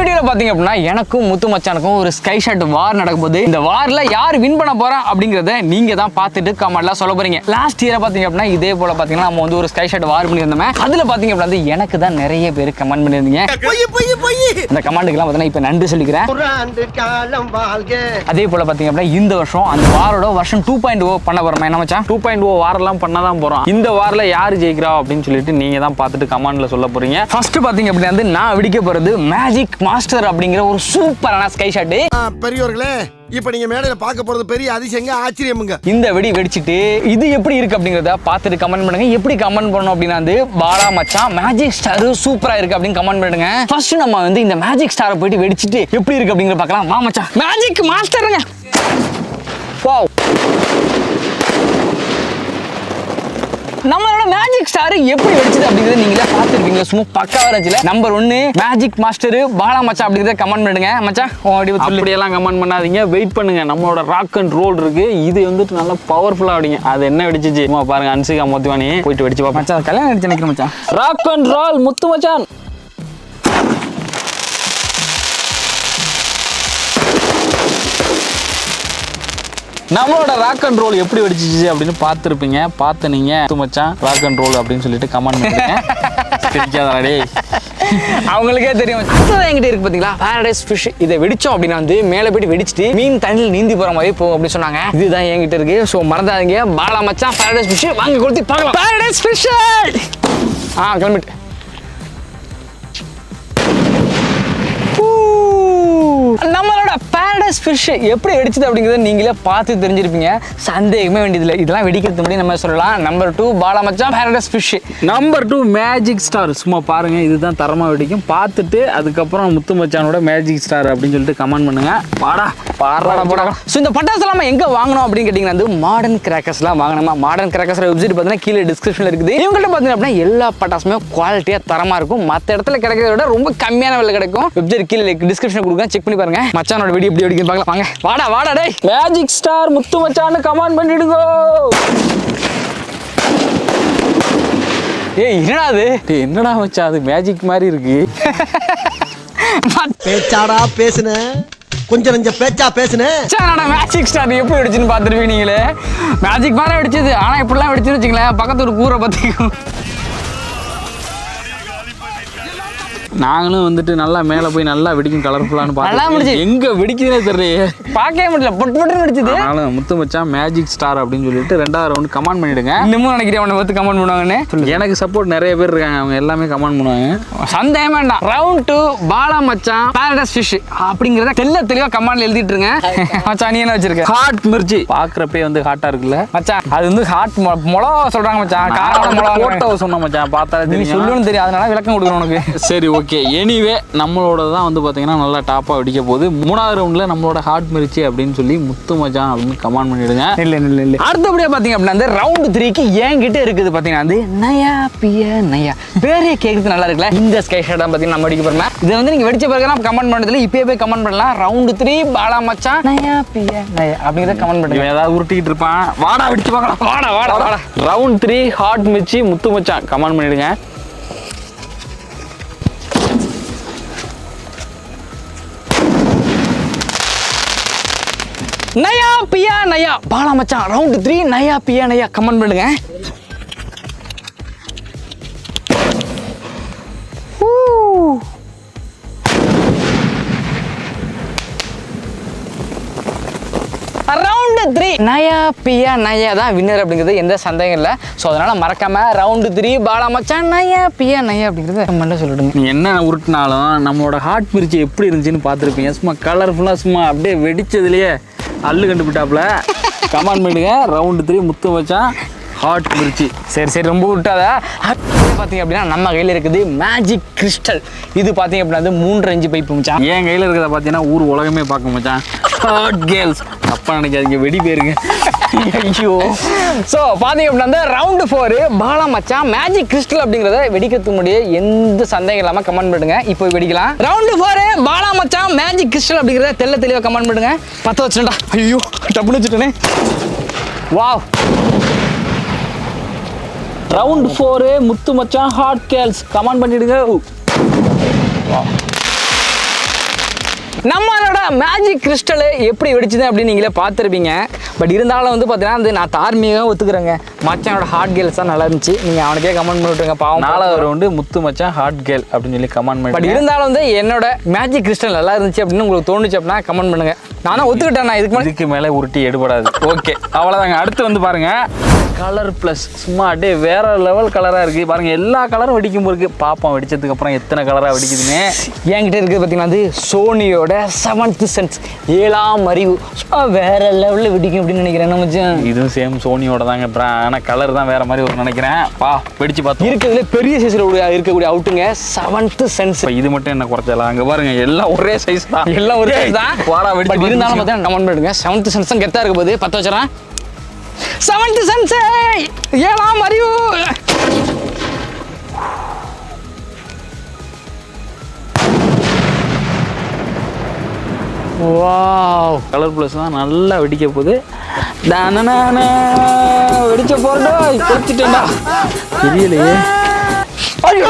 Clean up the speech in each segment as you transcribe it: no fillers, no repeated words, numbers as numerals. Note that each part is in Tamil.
வீடியோல பாத்தீங்க அப்படின்னா எனக்கும் முத்து மச்சானுக்கும் ஒரு ஸ்கை ஷாட் வார் நடக்க போகுது. இந்த வார்ல யார் வின் பண்ண போறா அப்படிங்கறத நீங்க தான் பார்த்துட்டு கமெண்ட்ல சொல்ல போறீங்க. லாஸ்ட் இயர் பாத்தீங்க அப்படின்னா இதே போல பாத்தீங்கன்னா நம்ம வந்து ஒரு ஸ்கை ஷாட் வார் பண்ணியிருந்தோம். அதுல பாத்தீங்க அப்படின்னா எனக்கு தான் நிறைய பேர் கமெண்ட் பண்ணிருந்தீங்க. இந்த கமெண்ட்டுக்கெல்லாம் பாத்தீங்கன்னா இப்ப நன்றி சொல்லிக்கிறேன். அதே போல பாத்தீங்க அப்படின்னா இந்த வருஷம் அந்த வாரோட வருஷன் 2.0 பண்ண போறோம். என்ன மச்சான் 2.0 வாரெல்லாம் பண்ணதான் போறோம். இந்த வாரில் யாரு ஜெயிக்கிறா அப்படின்னு சொல்லிட்டு நீங்க தான் பார்த்துட்டு கமெண்ட்ல சொல்ல போறீங்க. ஃபர்ஸ்ட் பாத்தீங்க அப்படின்னா வந்து நான் வெடிக்க போறது மேஜிக் மாஸ்டர் அப்படிங்கிற ஒரு சூப்பரான ஸ்கை ஷாட். பெரியவர்களே, இப்ப நீங்க மேடையில பார்க்க போறது பெரிய அதிசயங்க, ஆச்சரியமுங்க. இந்த வெடி வெடிச்சிட்டு இது எப்படி இருக்கு அப்படிங்கறத பார்த்துட்டு கமெண்ட் பண்ணுங்க. எப்படி கமெண்ட் பண்ணணும் அப்படின்னா வந்து பாலா மச்சான் மேஜிக் ஸ்டார் சூப்பரா இருக்கு அப்படின்னு கமெண்ட் பண்ணுங்க. ஃபர்ஸ்ட் நம்ம வந்து இந்த மேஜிக் ஸ்டாரை போயிட்டு வெடிச்சிட்டு எப்படி இருக்கு அப்படிங்கறத பார்க்கலாம். வா மச்சான், மேஜிக் மாஸ்டருங்க. வாவ், நம்மளோட மேஜிக் ஸ்டார் எப்படி வெடிச்சது அப்படிங்கறத நீங்களே பார்த்துருப்பீங்க. சும்மா பக்காவா இருந்துச்சுல. நம்பர் 1 மேஜிக் மாஸ்டர் பாலா மச்சான் அப்படிங்கறத கமெண்ட் பண்ணுங்க. மச்சான் அப்படியெல்லாம் கமெண்ட் பண்ணாதீங்க, வெயிட் பண்ணுங்க. நம்மளோட ராக் அண்ட் ரோல் இருக்கு, இது வந்துட்டு நல்லா பவர்ஃபுல்லா அப்படிங்க. அது என்ன வெடிச்சிச்சு சும்மா பாருங்க. அன்சிகா மொத்தவானி போயிட்டு வெடிச்சு பாப்பா. மச்சான் கல்யாணம் அடிச்சு நினைக்கிறேன் மச்சான். ராக் அண்ட் ரோல் முத்து மச்சான். நம்மளோட ராக் அண்ட் ரோல் எப்படி வெடிச்சிச்சு அப்படின்னு பார்த்துருப்பீங்க. பார்த்து நீங்க முத்து மச்சான் ராக் அண்ட் ரோல் அப்படின்னு சொல்லிட்டு கமெண்ட் பண்ணுங்க. தெரியாதாடே, அவங்களுக்கே தெரியும். அடுத்தது என்கிட்ட இருக்கு பாத்தீங்களா, பாரடைஸ் ஃபிஷ். இதை வெடிச்சோம் அப்படின்னா வந்து மேலே போயிட்டு வெடிச்சிட்டு மீன் தண்ணியில் நீந்தி போற மாதிரி போகும் அப்படின்னு சொன்னாங்க. இதுதான் என்கிட்ட இருக்கு. ஸோ மறந்தாதீங்க, பாலா மச்சான் பாரடைஸ் ஃபிஷ் வாங்கி கொடுத்து பார்க்கலாம். பாரடைஸ் ஃபிஷ் கிளம்பிட்டு நம்மளோட பாரடைஸ் ஃபிஷ் எப்படி வெடிச்சது அப்படிங்கறத நீங்களே பார்த்து தெரிஞ்சிருப்பீங்க. சந்தேகமே வேண்டியதில்லை. இதெல்லாம் வெடிக்கிறது முன்னாடி நம்ம சொல்லலாம். நம்பர் 2 பாலா மச்சான் Paradise fish. Number 2 magic star. சும்மா பாருங்க, இதுதான் தரமா வெடிக்கும். பார்த்துட்டு அதுக்கப்புறம் முத்து மச்சானோட மேஜிக் ஸ்டார் அப்படின்னு சொல்லிட்டு கமெண்ட் பண்ணுங்க. பாடா பாடா போடா. ஸோ இந்த பட்டாசு எல்லாம் எங்க வாங்கணும் அப்படின்னு கேட்டீங்கன்னா வந்து மாடர்ன் கிராக்கர்ஸ்லாம் வாங்கணுமா. மாடர்ன் கிராக்கர்ஸ் வெப்சைட் பார்த்தீங்கன்னா கீழே டிஸ்கிரிப்ஷன்ல இருக்குது. இவங்கள்ட்ட பார்த்தீங்கன்னா அப்படின்னா எல்லா பட்டாசுமே குவாலிட்டியா தரமா இருக்கும். மற்ற இடத்துல கிடைக்கிறத விட ரொம்ப கம்மியான விலை கிடைக்கும். வெப்சைட் கீழே டிஸ்கிரிப்ஷன் கொடுங்க, செக் பண்ணி பாருங்க. மச்சானோட வீடியோ எப்படி வெடிக்குன்னு பார்க்கலாம் வாங்க. வாடா வாடா டேய், மேஜிக் ஸ்டார் முத்து மச்சான்னு கமெண்ட் பண்ணிடுங்க. ஏய் என்னடா அது? என்னடா மச்சான் அது மேஜிக் மாதிரி இருக்கு. பேச்சாடா பேசுன, கொஞ்சம் நெஞ்ச பேச்சா பேசுன. மேஜிக் ஸ்டார் எப்படி வெடிச்சுன்னு பார்த்துருவீங்க நீங்களே. மேஜிக் மாதிரி வெடிச்சது. ஆனா இப்படிலாம் வெடிச்சுன்னு வச்சுங்களேன், பக்கத்து ஒரு கூரை பத்திக்கும். நாங்களும் வந்துட்டு நல்லா மேலே போய் நல்லா வெடிக்கும் கலர்ஃபுல்லானு பார்த்தோம். எங்க வெடிக்குதுன்னே தெரியல, பார்க்கவே முடியல. பொட்டு பொட்டு வெடிச்சது. அதனால முத்து மச்சான் மேஜிக் ஸ்டார் அப்படின்னு சொல்லிட்டு 2வது ரவுண்ட் கமெண்ட் பண்ணிடுங்க. இன்னமும் நினைக்கிறேன் அவனை பார்த்து கமெண்ட் பண்ணுவாங்கன்னு. எனக்கு சப்போர்ட் நிறைய பேர் இருக்காங்க, அவங்க எல்லாமே கமெண்ட் பண்ணுவாங்க. சந்தேகம் வேண்டாம். ரவுண்ட் 2 பாலா மச்சான் பாரடைஸ் ஃபிஷ் அப்படிங்கறத தெளிவா கமெண்ட்ல எழுதிட்டு இருங்க. மச்சான் நீ என்ன வச்சிருக்க? ஹாட் மிர்ச்சி. பாக்குறப்பே வந்து ஹாட்டா இருக்குல்ல மச்சான். அது வந்து ஹாட் மிளகா சொல்றாங்க மச்சான். காரமான மிளகா போட்டோ சொன்ன மச்சான். பார்த்தாலே நீ சொல்லணும்னு தெரியும், அதனால விளக்கம் கொடுக்கணும் உனக்கு. சரி ஓகே. எனிவே நம்மளோட தான் வந்து பார்த்தீங்கன்னா நல்லா டாப்பாக வெடிக்க போகுது. 3வது ரவுண்டில் நம்மளோட ஹாட் மிர்ச்சி அப்படின்னு சொல்லி முத்து மச்சான் அப்படின்னு கமெண்ட் பண்ணிடுங்க. இல்லை அடுத்தபடியாக பார்த்தீங்க அப்படின்னா அந்த ரவுண்ட் 3க்கு என்கிட்ட இருக்குது பார்த்தீங்கன்னா வந்து நயா பிய நயா. பேரே கேட்குறது நல்லா இருக்குல்ல. இந்த ஸ்கை ஷாட் பார்த்தீங்கன்னா நம்ம வெடிக்க போகிறோம். இதை வந்து நீங்கள் வெடிச்ச பிறகு கமெண்ட் பண்ணுறதுல இப்பயே போய் கமெண்ட் பண்ணலாம். ரவுண்ட் 3 பாலா மச்சான் நயா பிய நயா அப்படிங்கிறத கமெண்ட் பண்ணுங்க. ஏதாவது உருட்டிக்கிட்டு இருப்பான். வாடா வெடிச்சு பார்க்கலாம். வாடா வாடா வாடா. ரவுண்ட் 3 ஹாட் மிர்ச்சி முத்து மச்சான் கமெண்ட் பண்ணிடுங்க. நயா பியா நயா பாலா மச்சான் ரவுண்ட் 3 நயா பியா நயா கமெண்ட் பண்ணுங்க. ரவுண்ட் 3 நயா பியா நயா தான் வின்னர் அப்படிங்கிறது எந்த சந்தேகம் இல்லை. ஸோ அதனால மறக்காம ரவுண்ட் 3 பாலா மச்சான் நயா பியா நயா அப்படிங்கிறத கமெண்ட்ல சொல்லிடுங்க. நீ என்ன உருட்டினாலும் நம்மளோட ஹாட் மிர்ச்சி எப்படி இருந்துச்சுன்னு பார்த்துருப்பீங்க. சும்மா கலர்ஃபுல்லாக சும்மா அப்படியே வெடிச்சதுலேயே அல்லு கண்டுபிட்டாப்ல. கமெண்ட் பண்ணுங்க. ரவுண்ட் 3 முத்து மச்சான் ஹாட் மிர்ச்சி. சரி ரொம்ப விட்டாத. பார்த்தீங்க அப்படின்னா நம்ம கையில் இருக்குது மேஜிக் கிறிஸ்டல். இது பார்த்தீங்க அப்படின்னா 3 இன்ச்சு பைப்பு மச்சான். என் கையில் இருக்கிறத பார்த்தீங்கன்னா ஊர் உலகமே பார்க்க மச்சான். ஹாட் கேர்ள்ஸ் தப்பா நினைக்காதீங்க, வெடி போயிருங்க. ஐயோ. ஸோ பார்த்தீங்க அப்படின்னா ரவுண்ட் 4 பாலா மச்சான் மேஜிக் கிறிஸ்டல் அப்படிங்கிறத வெடிக்கிறதுக்கு முன்னாடியே எந்த சந்தேகம் இல்லாமல் கமெண்ட் பண்ணுங்க. இப்போ வெடிக்கலாம். ரவுண்ட் 4 பாலா மச்சான் மேஜிக் கிறிஸ்டல் அப்படிங்கிறத தெளிவாக கமெண்ட் பண்ணுங்க. 10 வச்சுட்டா. ஐயோ டப்புன்னு வச்சுட்டேனே. வாவ். ரவுண்ட் 4 முத்து மச்சான் ஹாட் கேர்ள்ஸ் கமெண்ட் பண்ணிடுங்க. நம்மளோட மேஜிக் கிறிஸ்டல் எப்படி வெடிச்சுது அப்படின்னு நீங்களே பார்த்துருப்பீங்க. பட் இருந்தாலும் வந்து பார்த்தீங்கன்னா வந்து நான் தார்மீகமாக ஒத்துக்கிறேங்க. மச்சானோட ஹார்ட் கேல்ஸ் தான் நல்லா இருந்துச்சு. நீங்கள் அவனுக்கே கமெண்ட் பண்ணிவிட்டுருங்க. பாவம் 4வது ரவுண்டு முத்து மச்சான் ஹார்ட் கேல் அப்படின்னு சொல்லி கமெண்ட் பண்ணி. பட் இருந்தாலும் வந்து என்னோட மேஜிக் கிறிஸ்டல் நல்லா இருந்துச்சு அப்படின்னு உங்களுக்கு தோணுச்சு அப்படின்னா கமெண்ட் பண்ணுங்க. நானும் ஒத்துக்கிட்டேன். நான் இதுக்கு மேலே உருட்டி எடுபடாது. ஓகே, அவ்வளோதாங்க. அடுத்து வந்து பாருங்க, கலர் ப்ளஸ் சும்மா அப்படியே வேற லெவல் கலராக இருக்குது பாருங்க. எல்லா கலரும் வெடிக்கும் போது பாப்போம் வெடிச்சதுக்கு அப்புறம் எத்தனை கலராக வெடிக்குதுன்னு. என்கிட்ட இருக்குது பார்த்தீங்கன்னா வந்து சோனியோட 7th சென்ஸ் 7ஆம் அறிவு. வேற லெவலில் வெடிக்கும் அப்படின்னு நினைக்கிறேன். என்ன மச்சான், இதுவும் சேம் சோனியோட தாங்க. ஆனால் கலர் தான் வேற மாதிரி ஒரு நினைக்கிறேன். வெடிச்சு பார்த்தோம். இருக்கிறதுல பெரிய சைஸில் இருக்கக்கூடிய அவுட்டுங்க 7th சென்ஸ். இது மட்டும் என்ன குறைச்சலாம்? அங்கே பாருங்க எல்லாம் ஒரே சைஸ் தான். எல்லாம் ஒரே சைஸ் தான். வாடா வெடிச்சு இருந்தாலும் பார்த்தீங்கன்னா கமெண்ட் பண்ணுங்க. 7th சென்ஸ் தான் கெத்தாக இருக்க போது 10 வச்சுறேன். 7th சென்ஸ் 7ஆம் அறிவு. வாவ், கலர் ப்ளஸ் தான் நல்லா வெடிக்க போகுது. வெடிச்ச போறடா, கொடுத்துட்டேன்டா. தெரியலையே. ஐயோ,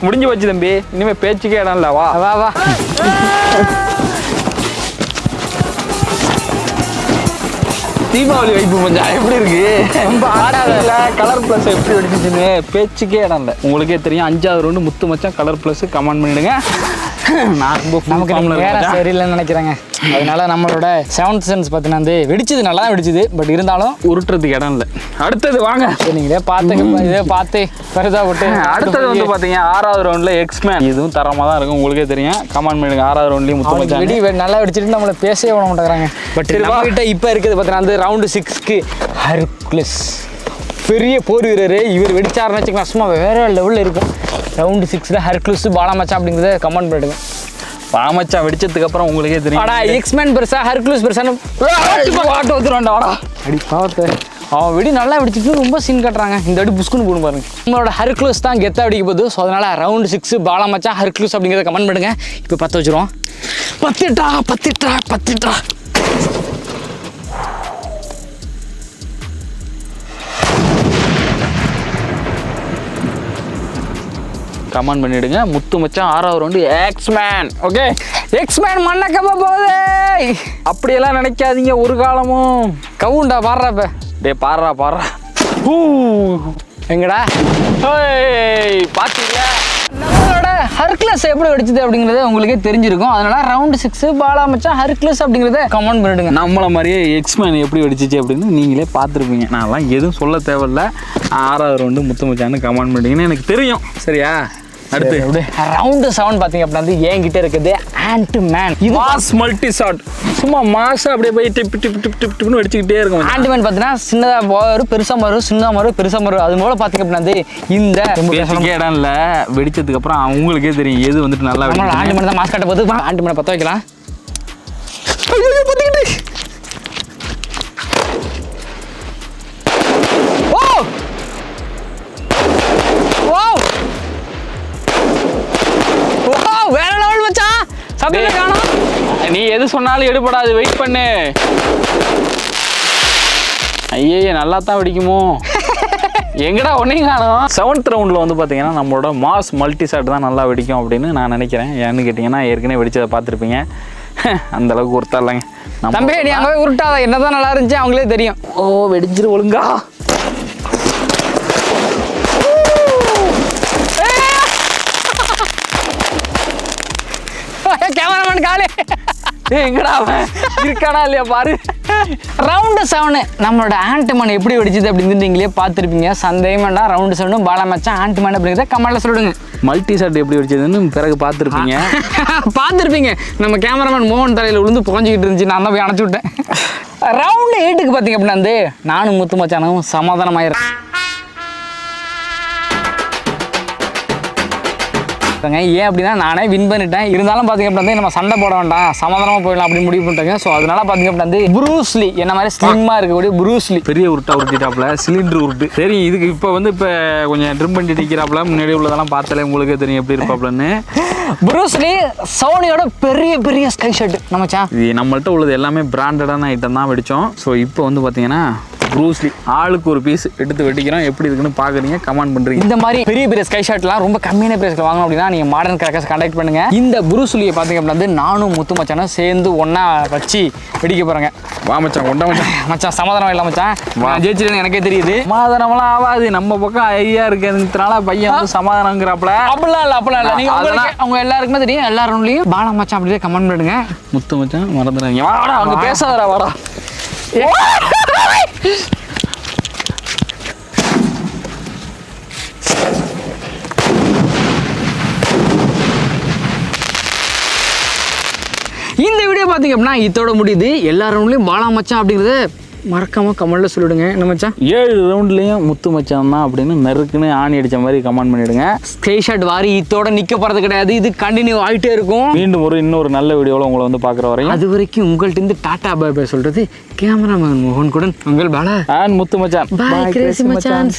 முடிஞ்சு போச்சு தம்பி. இனிமே பேச்சுக்கே இடம் இல்ல. வா வா வா. தீபாவளி வைப்பு கொஞ்சம் எப்படி இருக்கு? கலர் பிளஸ் எப்படி வெடிச்சுன்னு பேச்சுக்கே இடம் இல்லை. உங்களுக்கே தெரியும். 5வது ரவுண்டு முத்து மச்சான் கலர் பிளஸ் கமெண்ட் பண்ணிடுங்க. நான் ரொம்ப சரியில்லைன்னு நினைக்கிறேங்க. அதனால நம்மளோட 7th சென்ஸ் பார்த்தீங்கன்னா வந்து வெடிச்சது நல்லா தான் வெடிச்சது. பட் இருந்தாலும் உருட்டுறதுக்கு இடம் இல்லை. அடுத்தது வாங்க, நீங்களே பார்த்துங்க. இதே பார்த்து பெருதா போட்டு. அடுத்தது வந்து பார்த்தீங்க 6வது ரவுண்டில் எக்ஸ்மேன். இதுவும் தரமாக தான் இருக்கும். உங்களுக்கே தெரியும். கமெண்ட் பண்ணிடுங்க. 6வது ரவுண்ட்லேயும் முத்து மச்சான் வெடி நல்லா வெடிச்சிட்டு நம்மளை பேசவே விட மாட்டேங்கிறாங்க. பட் நம்மகிட்ட இப்போ இருக்குது பார்த்தீங்கன்னா வந்து ரவுண்டு 6க்கு ஹெர்குலஸ் பெரிய போர் வீரர். இவர் வெடிச்சாருன்னு வச்சுக்கலாம் சும்மா வேற லெவலில் இருக்கும். ரவுண்டு 6ல் ஹெர்குலஸ் பாலா மச்சான் அப்படிங்கிறத கமெண்ட் பண்ணிடுங்க. பாமச்சான் வெடிச்சதுக்கு அப்புறம் உங்களுக்கே தெரியும். எக்ஸ்மேன் பெருசா ஹெர்குலஸ் பெருசான்னு வாட்டு வந்துடுவான்டா. வாடா அடி பாவத்தை. அவன் வெடி நல்லா வெடிச்சிட்டு ரொம்ப சீன் கட்டுறாங்க. இந்த அடி புஷ்குன்னு போடும் பாருங்க. நம்மளோட ஹெர்குலஸ் தான் கெத்தா வெடிக்க போகுது. ஸோ அதனால ரவுண்டு 6 பாலா மச்சான் ஹெர்குலஸ் அப்படிங்கிறத கமெண்ட் பண்ணுங்க. இப்போ 10 வச்சுருவோம். 10 கமெண்ட் பண்ணிடுங்க. முத்து மச்சான் 6வது ரவுண்டு எக்ஸ்மேன். ஓகே, எக்ஸ்மேன் மண்ணை கப்ப போகுது. அப்படியெல்லாம் நினைக்காதீங்க ஒரு காலமும். கவுண்டா பாடுறப்ப டே பாடுறா எங்கடா பாத்தீங்களா? நம்மளோட ஹெர்குலஸ் எப்படி வெடிச்சது அப்படிங்கிறது உங்களுக்கே தெரிஞ்சிருக்கும். அதனால ரவுண்டு 6 பாலா மச்சான் ஹெர்குலஸ் அப்படிங்கிறத கமெண்ட் பண்ணிடுங்க. நம்மள மாதிரியே எக்ஸ்மேன் எப்படி வெடிச்சிச்சு அப்படின்னு நீங்களே பார்த்துருப்பீங்க. நான்லாம் எதுவும் சொல்ல தேவையில்ல. 6வது ரவுண்டு முத்து மச்சான்னு கமெண்ட் பண்ணிட்டீங்கன்னு எனக்கு தெரியும். சரியா? அடுத்து ரவுண்டு 7 பார்த்தீங்க அப்படின்னா வந்து என்கிட்ட இருக்குது ஆண்ட்மேன். இது மாஸ் மல்டி ஷாட். சும்மா மாசா அப்படியே போய் டிப் டிப் டிப் டிப் டிப்னு வெடிச்சுக்கிட்டே இருக்கும். ஆண்ட்மேன் பார்த்தீங்கன்னா சின்னதாக வரும், பெருசாக வரும், சின்னதாக வரும், பெருசாக வரும். அது போல பார்த்தீங்க அப்படின்னா வந்து இந்த இடம் இல்லை. வெடிச்சதுக்கு அப்புறம் அவங்களுக்கே தெரியும் எது வந்துட்டு நல்லா வெடிக்கும். ஆண்ட்மேன் தான் மாஸ் கட்ட போது. ஆண்ட்மேனை 10 வைக்கலாம். வேற லெவல் மச்சான். சப்ளை காணோம். நீ எது சொன்னாலும் எடுபடாது. வெயிட் பண்ணு. ஐயே நல்லா தான் வெடிக்குமோ. எங்கடா ஒன்றையும் காணும். 7th ரவுண்டில் வந்து பார்த்தீங்கன்னா நம்மளோட மாஸ் மல்டி ஷாட் தான் நல்லா வெடிக்கும் அப்படின்னு நான் நினைக்கிறேன். ஏன்னு கேட்டிங்கன்னா ஏற்கனவே வெடிச்சதை பார்த்துருப்பீங்க. அந்தளவுக்கு உருத்தா இல்லைங்க. தம்பி நீ அங்கே உருட்டாத. என்னதான் நல்லா இருந்துச்சு அவங்களே தெரியும். ஓ வெடிச்சிரு ஒழுங்கா. கேமராமேன் காலே எங்கடா அவன் இருக்கானா இல்லையா பாரு. ரவுண்டு 7 நம்மளோட ஆண்ட்மேன் எப்படி வெடிச்சது அப்படின்னு நீங்களே பார்த்துருப்பீங்க. சந்தேகம்டா. ரவுண்டு 7 பாலா மச்சான் ஆண்ட்மேன் அப்படிங்கிறத கமெண்ட்ல சொல்லுங்க. மல்டி ஷாட் எப்படி வெடிச்சதுன்னு பிறகு பார்த்துருப்பீங்க. நம்ம கேமராமேன் மோகன் தலையில் விழுந்து புகஞ்சிக்கிட்டு இருந்துச்சு. நான் தான் போய் அணைச்சி விட்டேன். ரவுண்டு 8க்கு பார்த்தீங்க அப்படின்னா வந்து நானும் முத்து மச்சானும் சமாதானமாயிடுறேன். ஏன் அப்படின்னா நானே வின் பண்ணிட்டேன். இருந்தாலும் பார்த்தீங்க அப்படின்னா நம்ம சண்டை போட வேண்டாம், சமாதானமாக போயிடலாம் அப்படின்னு முடிவு பண்ணிட்டாங்க. ஸோ அதனால பார்த்தீங்க அப்படின்னா ப்ரூஸ்லி என்ன மாதிரி ஸ்லிம்மாக இருக்கக்கூடிய ப்ரூஸ்லி பெரிய உருட்டிட்டாப்புல சிலிண்டர் உருட்டு. சரி, இதுக்கு இப்போ கொஞ்சம் ட்ரிம் பண்ணிட்டு நிற்கிறாப்புல. முன்னாடி உள்ளதெல்லாம் பார்த்தாலே உங்களுக்கு தெரியும் எப்படி இருப்பாப்புலன்னு. ப்ரூஸ்லி சோனியோட பெரிய ஸ்கை ஷர்ட் நம்மச்சா. இது நம்மள்ட்ட உள்ளது எல்லாமே பிராண்டடான ஐட்டம் தான் வெடித்தோம். ஸோ இப்போ பார்த்தீங்கன்னா ப்ரூஸ்லி ஆளுக்கு ஒரு பீஸ் எடுத்து வெட்டிக்கிறோம். எப்படி இருக்குன்னு பார்க்குறீங்க, கமெண்ட் பண்ணுறீங்க. இந்த மாதிரி பெரிய பெரிய ஸ்கை ஷாட்லாம் ரொம்ப கம்மியான பிரைஸ்ல வாங்கணும் அப்படின்னா நீங்கள் மாடர்ன் கிராக்கர்ஸ் கான்டாக்ட் பண்ணுங்க. இந்த ப்ரூஸ்லியை பார்த்தீங்க அப்படின்னா வந்து நானும் முத்து மச்சானும் சேர்ந்து ஒன்றா வச்சு வெடிக்க போகிறாங்க. வா மச்சான், கொண்டா மச்சான். மச்சான் சமாதானம் இல்லை மச்சான், ஜெயிச்சிருன்னு எனக்கே தெரியுது. சமாதானம்லாம் ஆகாது, நம்ம பக்கம் ஐயா இருக்கிறதுனால பையன் வந்து சமாதானங்கிறாப்ல. அப்படிலாம் இல்லை நீங்கள் அவங்க எல்லாருக்குமே தெரியும். எல்லாரும்லையும் பாலா மச்சான் அப்படியே கமெண்ட் பண்ணுங்க. முத்து மச்சான் மறந்துடுங்க. வாடா அவங்க பேசாதடா, வாடா. இந்த வீடியோ பார்த்தீங்க அப்படின்னா இதோட முடியுது. எல்லாரும் பாலா மச்சான் அப்படிங்கிறத மறக்காம கமெண்ட்ல சொல்லிடுங்க. என்ன மச்சான் 7 ரவுண்ட்லயும் முத்து மச்சான் தான் அப்படின்னு நறுக்குன்னு ஆணி அடிச்ச மாதிரி கமெண்ட் பண்ணிடுங்க. ஸ்கை ஷாட் வாரி இதோட நிக்க போறது கிடையாது, இது கண்டினியூ ஆகிட்டே இருக்கும். மீண்டும் இன்னொரு நல்ல வீடியோவில் உங்களை வந்து பார்க்குற வரையும் அது வரைக்கும் உங்கள்கிட்ட இருந்து டாடா பை பை சொல்றது கேமராமேன் மோகன் குடன் உங்கள் பாலா அண்ட் முத்து மச்சான். பாய் கிரேசி மச்சான்.